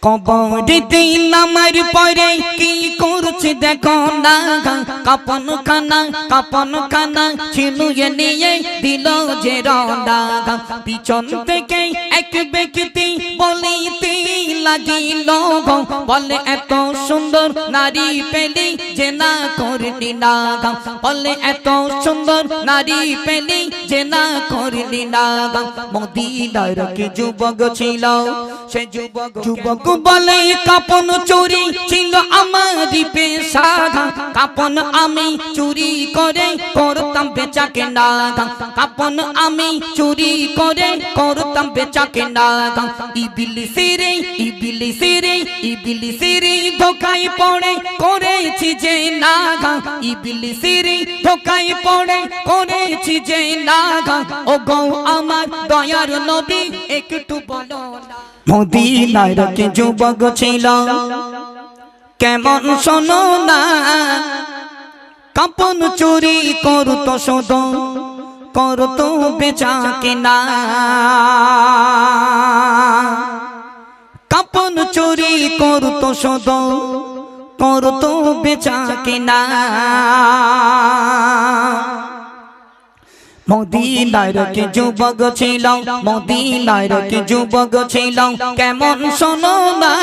কবরেতে নামার পরে কি করছে দেখো না, কাপন খানা ছিনুয়ে নিয়ে দিল যে রওনা। পিছন থেকে এক ব্যক্তি বলিতে লাগিল, বলে এত সুন্দর নারী পেলি যে না করলি না, বলে এত সুন্দর নারী পেলি যে না করলি না। মদিনার কি যুবক ছিল, সে যুবক বলে কাপন চুরি ছিল আমারই পেশা, কাপন আমি চুরি করে করতাম বেচা কেনা, কাপন আমি চুরি করে করতাম বেচা কেনা। ইবলিসের ধোকায় পড়ে করেছি যে না, ইবলিসের ধোকায় পড়ে করেছি যে না। ও গো আমার দয়ার নবী একটু বলো না। মদিনার কি যুবক ছিল কেমন শোনো না, কাপন চুরি করতো শুধু করতো বেচা কেনা, কাপন চুরি করতো শুধু করতো বেচা কেনা। মদিনার কি যুবক ছিল, মদিনার কি যুবক ছিল কেমন শোনো না,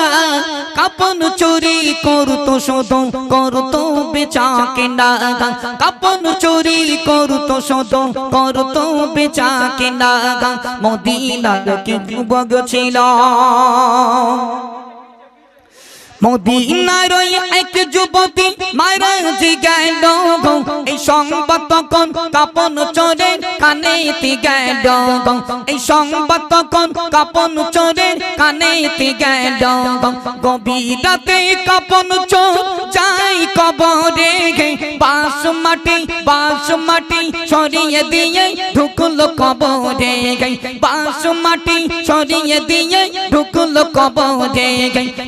কাপন চুরি করতো শুধু করতো বেচা কেনা, কাপন চুরি করতো শুধু করতো বেচা কেনা। মদিনার কি যুবক ছিল। মদিনার এক যুবতী মারা যে গেল, এই সংবাদ তখন কাপন চোরের কানেতে গেল, এই সংবাদ তখন কাপন চোরের কানেতে গেল। গভীর রাতে কাপন চোর যাই কবরে, বাঁশ মাটি সরিয়ে দিয়ে ঢুকলো কবরে, বাঁশ মাটি সরিয়ে দিয়ে ঢুকলো কবরে।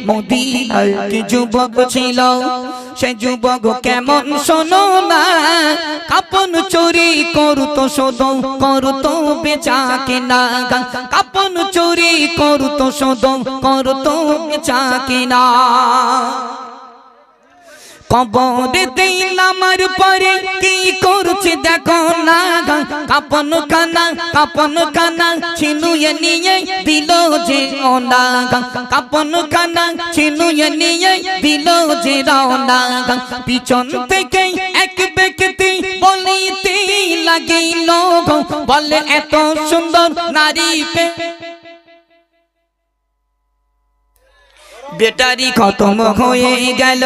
মদিনার কি যুবক ছিল, সে যুবক কেমন শোনো না, কাপন চুরি করতো শুধু করতো বেচা কেনা, কাপন চুরি করতো শুধু করতো বেচা কেনা। কবরেতে নামার পরে কি করছে দেখো না, কাপন খানা ছিনুয়ে নিয়ে দিল যে রওনা, কাপন খানা ছিনুয়ে নিয়ে দিল যে রওনা। পিছন থেকে এক ব্যক্তি বলিতে লাগিল, বলে এত সুন্দর নারী পে ব্যাটারি খতম হয়ে গেল,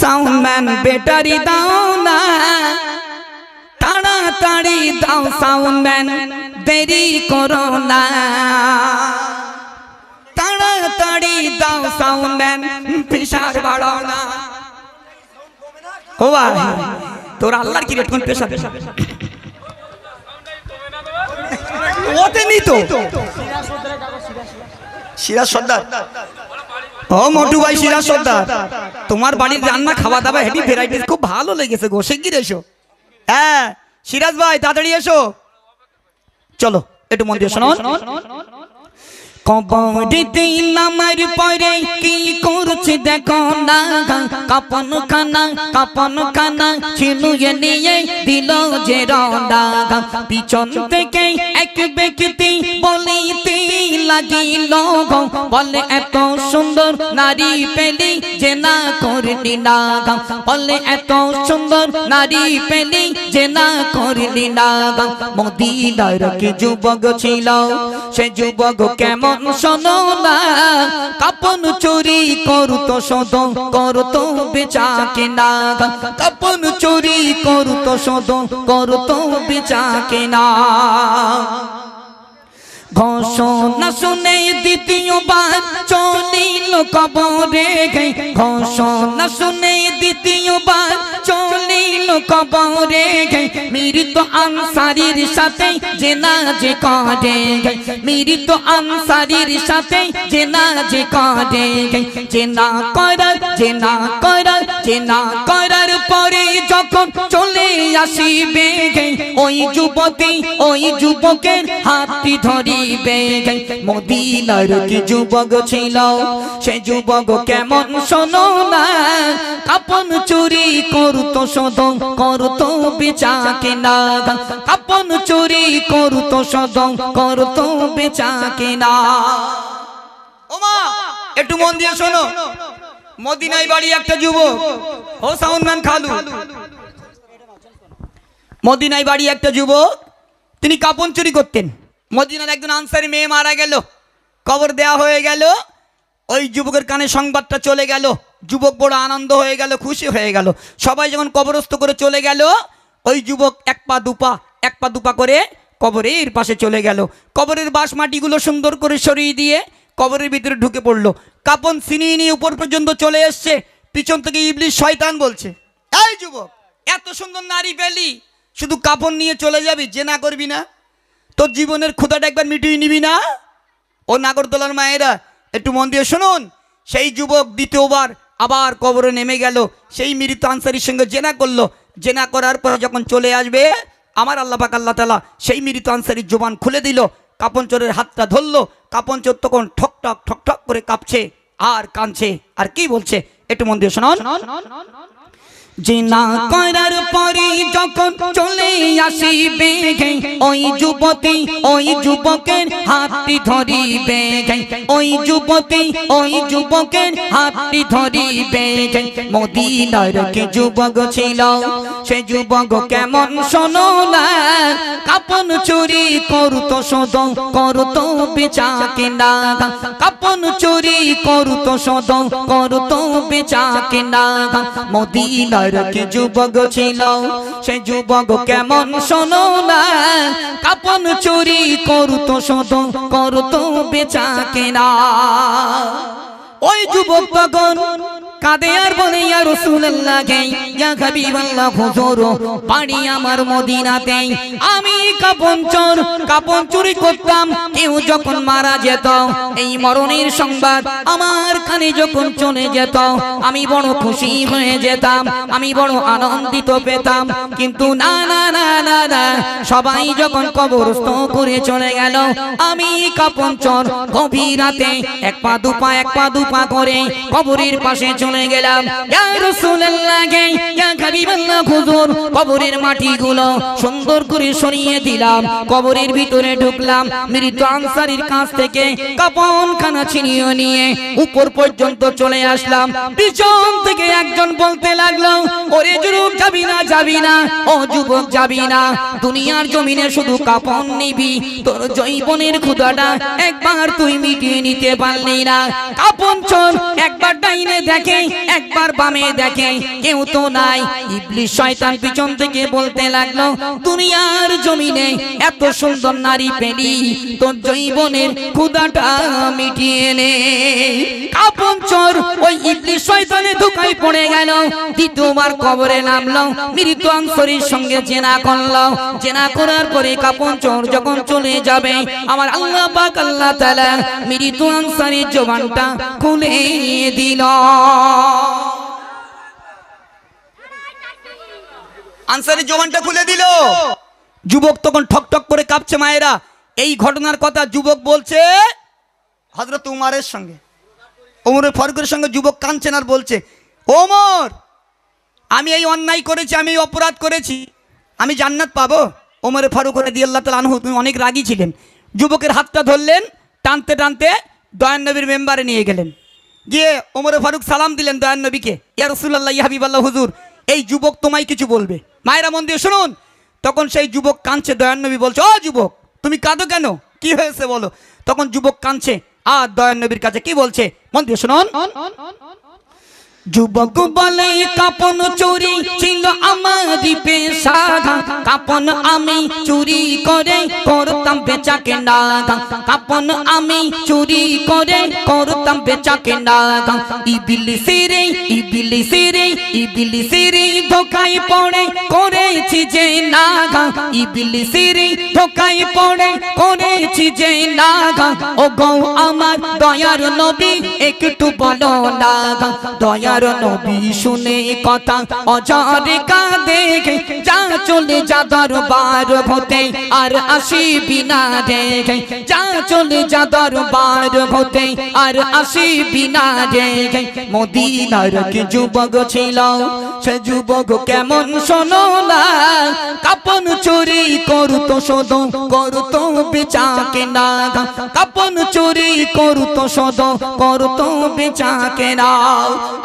সাউন্ডম্যান ব্যাটারি দাও না, তাড়াতাড়ি দাও সাউন্ডম্যান দেরি করো না, তাড়াতাড়ি দাও সাউন্ডম্যান প্রেসার বাড়াও না। ও ভাই তোর আল্লাহর কি রেট কোন প্রেসার ওতে নি তো সিরাজ সর্দার, ও মোটু ভাই সিরাজ সর্দার, তোমার বাড়ির রান্না খাওয়া দাওয়া হেভি ভ্যারাইটিস খুব ভালো লেগেছে গো, শিগগির এসো। হ্যাঁ সিরাজ ভাই তাড়াতাড়ি এসো, চলো একটু মন দিয়ে শোনো। কবরেতে নামার পরে কি করছে দেখো না, কাপন খানা ছিনুয়ে নিয়ে দিল যে রওনা। পিছন থেকে এক ব্যক্তি বলিতে লাগিল, বলে এত সুন্দর নারী পেলি যে না করলি না, বলে এত সুন্দর নারী পেলি যে না করলি না। মদিনার কি যুবক ছিল, সে যুবক কেমন শোনো না, কাপন চুরি করতো শুধু করতো বেচা কেনা, কাপন চুরি করতো শুধু করতো বেচা কেনা। ঘোষণা শুনে দ্বিতীয়বার চলিল কবরে, ঘোষণা শুনে দ্বিতীয়বার চলিল কবরে মৃত আনসারীর সাথে জেনা যে করে মৃত আনসারীর সাথে জেনা যে করে জেনা করার পরে যখন চলে আসিবে ওই যুবতী ওই যুবকের হাতটি ধরিবে মদিনার কি যুবক ছিল সে যুবক কেমন শোনো না কাপন চুরি করতো শোধ করতো বেচা কেনা কাপন চুরি করতো শোধ করতো বেচা কেনা ওমা একটু মন দিয়ে শোনো মদিনায় বাড়ি একটা যুবক ও সাউন্ডম্যান খালু মদিনায় বাড়ি একটা যুবক তিনি কাপন চুরি করতেন মদিনার একজন আনসারি মেয়ে মারা গেল কবর দেয়া হয়ে গেল ওই যুবকের কানে সংবাদটা চলে গেল যুবক বড় আনন্দ হয়ে গেল খুশি হয়ে গেল সবাই যখন কবরস্থ করে চলে গেল ওই যুবক এক পা দুপা করে কবরের পাশে চলে গেল কবরের বাঁশ মাটিগুলো সুন্দর করে সরিয়ে দিয়ে কবরের ভিতরে ঢুকে পড়লো কাপন ছিনিয়ে নিয়ে উপর পর্যন্ত চলে এসছে পিছন থেকে ইবলিস শয়তান বলছে এই যুবক এত সুন্দর নারী পেলি শুধু কাপন নিয়ে চলে যাবি জেনা করবি না তোর জীবনের ক্ষুধাটা একবার মিটিয়ে নিবি না ও নাগরদোলার মায়েরা একটু মন দিয়ে শুনুন সেই যুবক দ্বিতীয়বার আবার কবরে নেমে গেল সেই মৃত আনসারীর সঙ্গে জেনা করলো জেনা করার পর যখন চলে আসবে আমার আল্লাহ পাক আল্লাহ তাআলা সেই মৃত আনসারীর জবান খুলে দিল কাপন চোরের হাতটা ধরলো কাপন চোর তখন ঠক করে কাঁপছে আর কাঁদছে আর কি বলছে একটু মন দিয়ে শুনুন জিনা করার পরে যখন চলে আসিবে ওই যুবতী ওই যুবকের হাতটি ধরিবে ওই যুবতী ওই যুবকের হাতটি ধরিবে মদিনার কি যুবক ছিল সে যুবক কেমন শোনো না কাপন চুরি করতো শোধ করতো বেচা কেনা কাপন চুরি করতো শোধ করতো বেচা কেনা মদিনার কি যুবক ছিল সে যুবক কেমন শোনো না কাপন চুরি করতো শোধ করতো বেচা কেনা ওই যুবক তখন কাঁদে আর বলে ইয়া রাসূলুল্লাহ ইয়া হাবিবাল্লাহ হুজুর বাড়ি আমার মদিনাতে আমি কাপন চুরি করতাম কেউ যখন মারা যেত এই মরণের সংবাদ আমার কানে যখন চলে যেত আমি বড় খুশি হয়ে যেতাম আমি বড় আনন্দিত পেতাম কিন্তু না না না না না সবাই যখন কবরস্থ করে চলে গেল আমি কাপন চোর গভীর রাতে এক পা দুপা করে কবরের পাশে চলে গেলাম ইয়া রাসূলুল্লাহ ইয়া হাবিবাল্লাহ হুজুর কবরের মাটিগুলো সুন্দর করে সরিয়ে দিলাম কবরের ভিতরে ঢুকলাম মৃত আনসারীর কাছ থেকে কাপনখানা ছিনিয়ে নিয়ে উপর পর্যন্ত চলে আসলাম পিছন থেকে একজন বলতে লাগলো ওরে যুবক যাবি না ও যুবক যাবি না দুনিয়ার জমিনে শুধু কাপন নিবি তোর যৌবনের ক্ষুধাটা একবার তুই মিটিয়ে নিতে পারলি না কাপন চোর একবার ডাইনে দেখে একবার বামে দেখে কেউ তো নাই ইবলিস শয়তান পিছন থেকে বলতে লাগলো দুনিয়ার জমিনে এত সুন্দর নারী পেলি তোর যৌবনের ক্ষুধাটা মিটিয়ে নে কাপন চোর ওই ইবলিস শয়তানের ধোঁকায় পড়ে গেল দ্বিতীয়বার কবরে নামলো মৃত আনসারীর সঙ্গে জেনা করলো জেনা করার পরে কাপন চোর যখন চলে যাবে আমার আল্লাহ পাক আল্লাহ তাআলা মৃত আনসারীর জবানটা খুলে দিল আনসারীর জবানটা খুলে দিল যুবক তখন ঠক করে কাঁপছে মায়েরা এই ঘটনার কথা যুবক বলছে হযরত উমরের সঙ্গে ওমর ফারুকের সঙ্গে যুবক কাঁদছেন আর বলছে ওমর আমি এই অন্যায় করেছি আমি এই অপরাধ করেছি আমি জান্নাত পাবো ওমর ফারুক রাদিয়াল্লাহু তাআলা আনহু তিনি অনেক রাগী ছিলেন যুবকের হাতটা ধরলেন টানতে টানতে দয়ান নবীর মেম্বারে নিয়ে গেলেন গিয়ে ওমর ফারুক সালাম দিলেন দয়ান নবীকে ইয়া রাসূলুল্লাহ ইয়া হাবিবাল্লাহ হুজুর এই যুবক তোমায় কিছু বলবে মায়েরা মন দিয়ে শুনুন তখন সেই যুবক কাঁদছে দয়ান নবী বলছে ও যুবক তুমি কাঁদো কেন কি হয়েছে বলো তখন যুবক কাঁদছে আর দয়ান নবীর কাছে কি বলছে মন দিয়ে শুনুন যুবক বলে কাপন চুরি ছিল আমারই পেশা, কাপন আমি চুরি করে করতাম বেচা কেনা, কাপন আমি চুরি করে করতাম বেচা কেনা। ইবলিসের ধোকায় পড়ে করেছি যে না, ইবলিসের ধোকায় পড়ে করেছি যে না। ও গো আমার দয়ার নবী একটু বলো না, দয়ার নবী শুনে কথা অঝরে কাঁদে, যা চলে যা দরবার হতে আর আসিবি না রে, যা চলে যা দরবার হতে আর আসিবি না রে। মদিনার কি যুবক ছিল, সে যুবক কেমন শোনো না, কাপন চুরি করতো শোধ করতো বেচা কেনা, কাপন চুরি করতো শোধ করতো বেচা কেনা।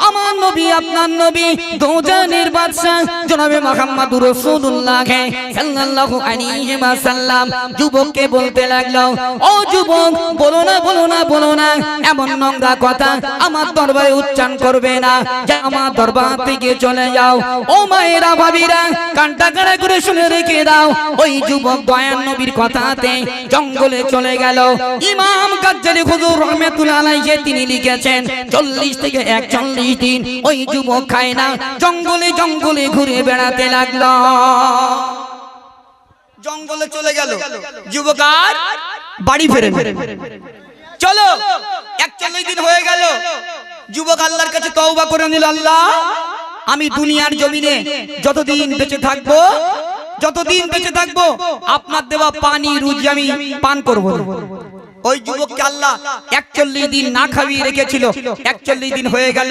আমার নবী আপনার নবী দোজানের বাদশা জনাবে মুহাম্মদুর রাসূলুল্লাহ সাল্লাল্লাহু আলাইহি ওয়াসাল্লাম যুবককে বলতে লাগলো, ও যুবক বলো না বলো না বলো না এমন নোংরা কথা আমার দরবারে উচ্চারণ করবে না, যা আমার দরবার থেকে চলে যাও। ও মায়েরা ভাবিরা কানটা কাড়া করে শুনে রেখে দাও। ওই যুবক দয়ার নবীর কথাতে জঙ্গলে চলে গেল। ইমাম গাজ্জালি হুজুর রাহমাতুল্লাহ আলাইহি তিনি লিখেছেন 40 থেকে 41 দিন ওই যুবক খায় না, জঙ্গলে জঙ্গলে ঘুরে বেড়াতে লাগলো। জঙ্গলে চলে গেল, যুবক আর বাড়ি ফেরে না। চলো 41 দিন হয়ে গেল, যুবক আল্লাহর কাছে তওবা করে নিল, আল্লাহ আমি দুনিয়ার জমিনে যতদিন বেঁচে থাকবো, যতদিন বেঁচে থাকবো আপনার দেওয়া পানি রুজি আমি পান করব। ওই যুবককে আল্লাহ 41 দিন না খাইয়ে রেখেছিল। 41 দিন হয়ে গেল,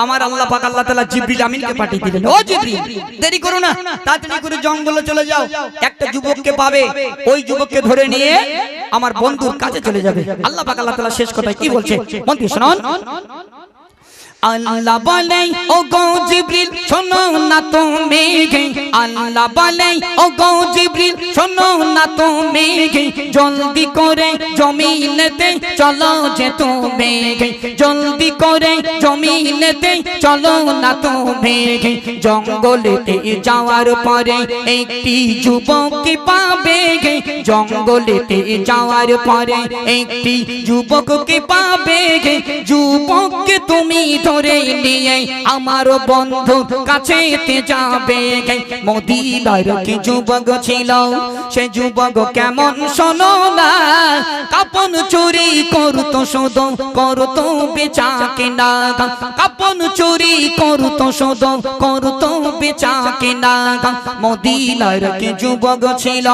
আমার আল্লাহ পাক আল্লাহ তাআলা জিবরিল আমিনকে পাঠিয়ে দিলেন, ও জিবরিল দেরি করো না, তাড়াতাড়ি করে জঙ্গলে চলে যাও, একটা যুবককে পাবে, ওই যুবককে ধরে নিয়ে আমার বন্ধুর কাছে চলে যাবে। আল্লাহ পাক আল্লাহ তাআলা শেষ কথায় কি বলছে বন্ধু শুনুন। আল্লাহ বলে ও গো জিবরিল শোনো না তুমি, আল্লাহ বলে ও গো জিবরিল শোনো না তুমি, জলদি করে জমিনেতে চলো যে তুমি, জলদি করে জমিনেতে চলো না তুমি। জঙ্গলেতে যাওয়ার পরে একটি যুবককে পাবে, জঙ্গলেতে যাওয়ার পরে একটি যুবককে পাবে, যুবককে তুমি ধরে নিয়ে আমার বন্ধুর কাছে যাবে। মদিনার কি যুবক ছিল, সে যুবক কেমন শোনো না, কাপন চুরি করতো শোধ করতো বেচা কেনা, কাপন চুরি করতো শোধ করতো বেচা কেনা। মদিনার কি যুবক ছিল।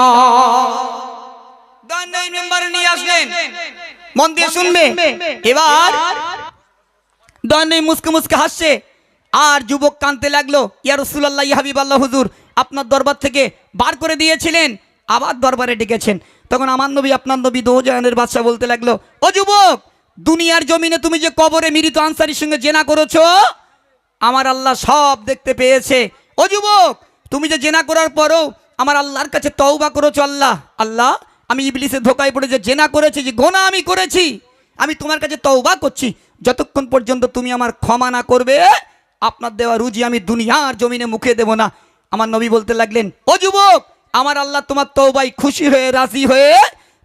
দণ্ডাই মেম্বার নিয়ে আসলেন, মন দিয়ে শুনবে। এবার দণ্ডাই মুস্কে মুস্কে হাসছে, আর যুবক কাঁদতে লাগলো, ইয়া রাসূলুল্লাহ ইয়া হাবিবাল্লাহ হুজুর আপনার দরবার থেকে বার করে দিয়েছিলেন, আবার দরবারে ডেকেছেন। তখন আমার নবী আপনার নবী দোজাহানের বাদশা বলতে লাগলো, ও যুবক দুনিয়ার জমিনে তুমি যে কবরে মৃত আনসারীর সঙ্গে জেনা করেছো আমার আল্লাহ সব দেখতে পেয়েছে। ও যুবক তুমি যে জেনা করার পরও আমার আল্লাহর কাছে তওবা করেছো, আল্লাহ আল্লাহ আমি ইবলিসের ধোকায় পড়ে যে জেনা করেছি, যে গুনাহ আমি করেছি, আমি তোমার কাছে তওবা করছি, যতক্ষণ পর্যন্ত তুমি আমার ক্ষমা না করবে আপনার দেওয়া রুজি আমি দুনিয়ার জমিনে মুখে দেব না। আমার নবী বলতে লাগলেন, ও যুবক আমার আল্লাহ তোমার তওবায় খুশি হয়ে রাজি হয়ে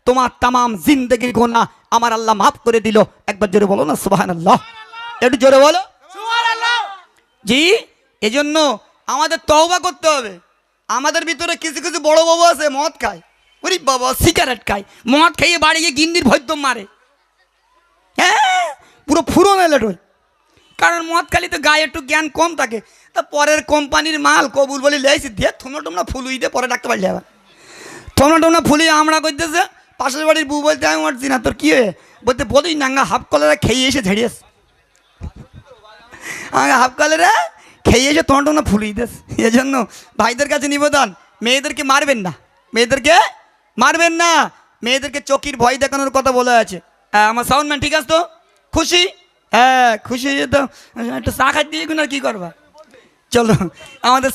তোমার তামাম জিন্দেগির গুনাহ আমার আল্লাহ মাফ করে দিল। একবার জোরে বলো না সুবহানাল্লাহ, একটু জোরে বলো সুবহানাল্লাহ। জি এজন্য আমাদের তওবা করতে হবে। আমাদের ভিতরে কিছু কিছু বড় বাবু আছে মদ খায়, ওরে বাবা সিগারেট খায়, মদ খেয়ে বাড়ি গিয়ে গিন্দির ভৈদ্য মারে, হ্যাঁ পুরো ফুরন এলেট হয়, কারণ মদ খালি তো গায়ে একটু জ্ঞান কম থাকে। তা পরের কোম্পানির মাল কবুল বলে লেছি দিয়ে থমনা টমনা ফুলুই দিয়ে পরে ডাকতে পারলে আবার থমনা টমনা ফুলিয়ে আমরা করতেছে। পাশের বাড়ির বউ বলতে আমি মারছি না, তোর কি হয়ে বলতে বলিস নাঙ্গা হাফ কলারে খেয়ে এসে ঝেড়িয়েস, আমাকে হাফ কলারে খেয়ে এসে থমনা টমনা ফুলিয়ে দিস। এজন্য ভাইদের কাছে নিবেদন, মেয়েদেরকে মারবেন না, মেয়েদেরকে মারবেন না, মেয়েদেরকে চকির ভয় দেখানোর কথা বলা আছে। আমার সাউন্ডম্যান ঠিক আছে তো? খুশি? হ্যাঁ খুশি তো একটু চা খাই দিয়ে কি করবা, চলো আমাদের